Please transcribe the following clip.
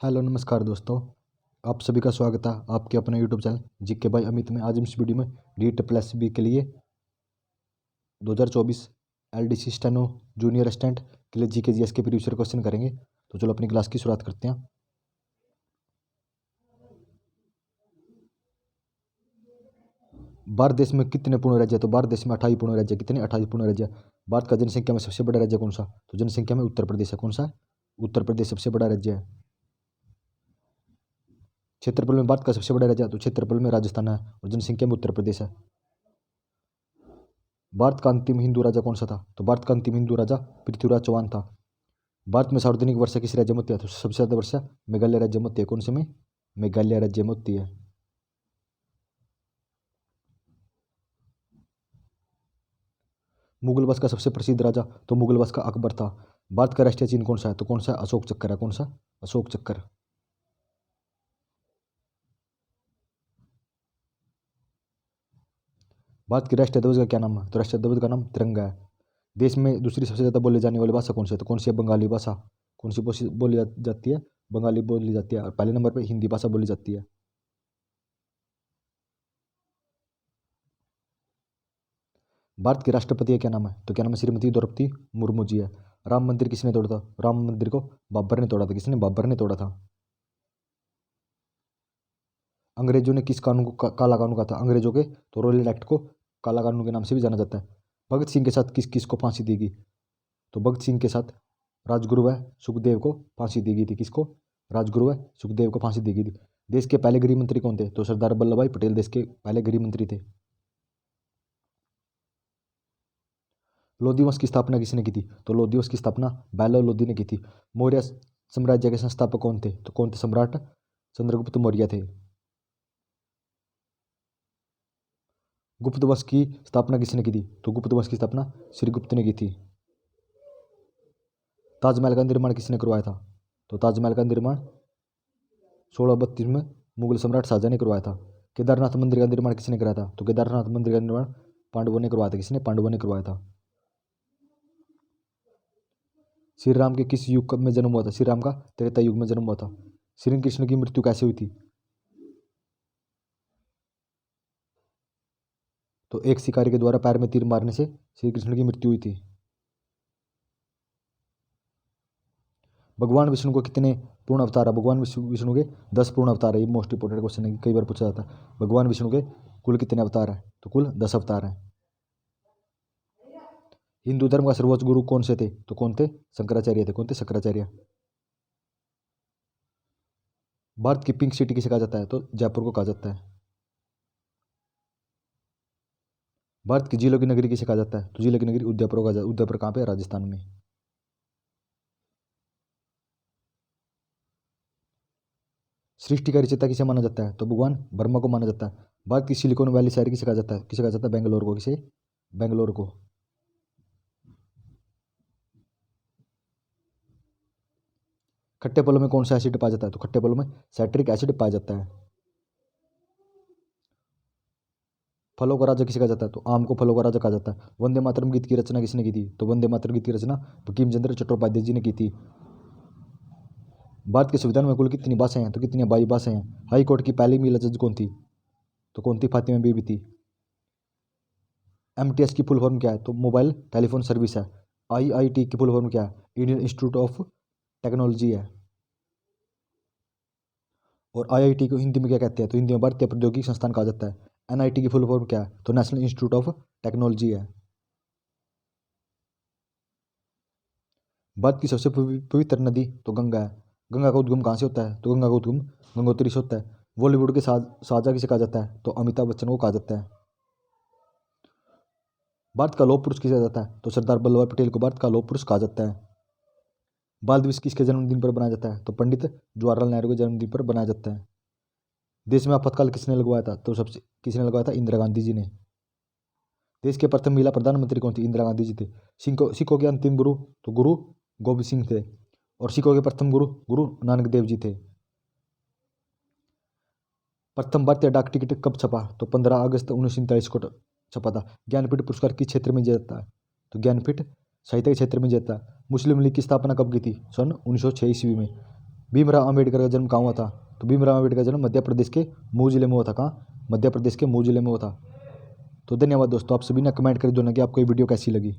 Hello नमस्कार दोस्तों। आप सभी का स्वागत है आपके अपने YouTube channel GK by Amit में। आज हम इस वीडियो में नीट प्लस बी के लिए 2024 एलडीसी स्टेनो जूनियर असिस्टेंट के लिए जीके जीएस के प्रीवियस क्वेश्चन करेंगे। तो चलो अपनी क्लास की शुरुआत करते हैं। भारत देश में कितने पूर्ण राज्य है? तो भारत देश में 28 पूर्ण राज्य। कितने? 28 पूर्ण राज्य। भारत का जनसंख्या में सबसे बड़ा राज्य कौन सा? तो जनसंख्या में उत्तर प्रदेश है। कौन सा? उत्तर प्रदेश सबसे बड़ा राज्य है। क्षेत्रफल में भारत का सबसे बड़ा राज्य है तो क्षेत्रफल में राजस्थान है और जनसंख्या में उत्तर प्रदेश है। भारत का अंतिम हिंदू राजा कौन सा था? तो भारत का अंतिम हिंदू राजा पृथ्वीराज चौहान था। भारत में सार्वजनिक वर्षा किस राज्य में होती है? तो सबसे ज्यादा वर्षा मेघालय राज्य में होती है। कौन से में? मेघालय राज्य में होती है। मुगल वंश का सबसे प्रसिद्ध राजा तो मुगल वंश का अकबर था। भारत का राष्ट्रीय चिन्ह कौन सा है? तो कौन सा? अशोक चक्र है। कौन सा? अशोक चक्र। भारत के राष्ट्रीय ध्वज का क्या नाम है? तो राष्ट्रीय ध्वज का नाम तिरंगा है। देश में दूसरी सबसे ज्यादा बोली जाने वाली भाषा कौन सी है? तो कौन सी है? बंगाली भाषा। कौन सी बोली जाती है? बंगाली बोली जाती है। और पहले नंबर पर हिंदी भाषा बोली जाती है। भारत के राष्ट्रपति का क्या नाम है? तो क्या नाम है? श्रीमती द्रौपदी मुर्मू जी है। राम मंदिर किसने तोड़ा था? राम मंदिर को बाबर ने तोड़ा था। किसने? बाबर ने तोड़ा था। अंग्रेजों ने किस कानून को काला कानून कहा था? अंग्रेजों के तो रॉयल एक्ट को काला कानून के नाम से भी जाना जाता है। भगत सिंह के साथ किस किस को फांसी दी गई? तो भगत सिंह के साथ राजगुरु व सुखदेव को फांसी दी गई थी। किसको? राजगुरु व सुखदेव को फांसी दी गई थी। देश के पहले गृह मंत्री कौन थे? तो सरदार वल्लभ भाई पटेल देश के पहले गृह मंत्री थे। लोधी वंश की स्थापना किसने की थी? तो लोधी वंश की स्थापना बैलो लोधी ने की थी। मौर्य साम्राज्य के संस्थापक कौन थे? तो कौन थे? सम्राट चंद्रगुप्त मौर्य थे। गुप्त वंश की स्थापना किसने की थी? तो गुप्त वंश की स्थापना श्रीगुप्त ने की थी। ताजमहल का निर्माण किसने करवाया था? तो ताजमहल का निर्माण 1632 में मुगल सम्राट शाहजहां ने करवाया था। केदारनाथ मंदिर का निर्माण किसने कराया था? तो केदारनाथ मंदिर का निर्माण पांडवों ने करवाया था। किसने? पांडवों ने करवाया था। श्री राम के किस युग में जन्म हुआ था? श्री राम का त्रेता युग में जन्म हुआ था। श्री कृष्ण की मृत्यु कैसे हुई थी? तो एक शिकारी के द्वारा पैर में तीर मारने से श्री कृष्ण की मृत्यु हुई थी। भगवान विष्णु को कितने पूर्ण अवतार है? भगवान विष्णु के 10 पूर्ण अवतार है। ये मोस्ट इंपोर्टेंट क्वेश्चन है, कई बार पूछा जाता है। भगवान विष्णु के कुल कितने अवतार है? तो कुल 10 अवतार हैं। हिंदू धर्म का सर्वोच्च गुरु कौन से थे? तो कौन थे? शंकराचार्य थे। कौन थे? शंकराचार्य। भारत की पिंक सिटी किसे कहा जाता है? तो जयपुर को कहा जाता है। भारत की झीलों की नगरी किसे कहा जाता है? तो झीलों की नगरी उदयपुर को कहा जाता है। उदयपुर कहाँ पे है? राजस्थान में। सृष्टि का रचयिता किसे माना जाता है? तो भगवान ब्रह्मा को माना जाता है। भारत की सिलिकॉन वैली शहर किसे कहा जाता है? किसे कहा जाता है? बेंगलोर को। किसे? बेंगलोर को। खट्टे फलों में कौन सा एसिड पाया जाता है? तो खट्टे फलों में साइट्रिक एसिड पाया जाता है। फलों का राजा किसे कहा जाता है? तो आम को फलों का राजा कहा जाता है। वंदे मातरम गीत की रचना किसने की थी? तो वंदे मातरम गीत की रचना बंकिम चंद्र चट्टोपाध्याय जी ने की थी। भारत के संविधान में कुल कितनी भाषाएं हैं? तो कितनी? 22 भाषाएं हैं। हाई कोर्ट की पहली महिला जज कौन थी? तो कौन थी? फातिमा बीबी थी। एमटीएस की फुल फॉर्म क्या है? तो मोबाइल टेलीफोन सर्विस है। आईआईटी की फुल फॉर्म क्या है? इंडियन इंस्टीट्यूट ऑफ टेक्नोलॉजी है। और आईआईटी को हिंदी में क्या कहते हैं? तो हिंदी में भारतीय प्रौद्योगिकी संस्थान कहा जाता है। एनआईटी की फुल फॉर्म क्या है? तो नेशनल इंस्टीट्यूट ऑफ टेक्नोलॉजी है। भारत की सबसे पवित्र नदी तो गंगा है। गंगा का उद्गम कहाँ से होता है? तो गंगा का उद्गम गंगोत्री से होता है। बॉलीवुड के शाहजहां किसे कहा जाता है? तो अमिताभ बच्चन को कहा जाता है। भारत का लौह पुरुष किसे कहा जाता है? तो सरदार वल्लभ भाई पटेल को भारत का लौह पुरुष कहा जाता है। बाल दिवस किसके जन्मदिन पर बनाया जाता है? तो पंडित जवाहरलाल नेहरू के जन्मदिन पर बनाया जाता है। देश में आपातकाल किसने लगवाया था? तो सबसे किसने लगवाया था? इंदिरा गांधी जी ने। देश के प्रथम महिला प्रधानमंत्री कौन थी? इंदिरा गांधी जी थे। सिखों के अंतिम गुरु तो गुरु गोबिंद सिंह थे। और सिखों के प्रथम गुरु गुरु नानक देव जी थे। प्रथम भारतीय डाक टिकट कब छपा? तो 15 अगस्त 1947 को छपा था। ज्ञानपीठ पुरस्कार किस क्षेत्र में दिया जाता है? तो ज्ञानपीठ साहित्य के क्षेत्र में दिया जाता है। मुस्लिम लीग की स्थापना कब की थी? सन 1906 ईस्वी में। भीमराव अम्बेडकर का जन्म कहाँ हुआ था? तो भीमराव अम्बेडकर का जन्म मध्य प्रदेश के मऊ जिले में हुआ था। कहाँ? मध्य प्रदेश के मऊ जिले में हुआ था। तो धन्यवाद दोस्तों, आप सभी ने कमेंट कर दो ना कि आपको ये वीडियो कैसी लगी।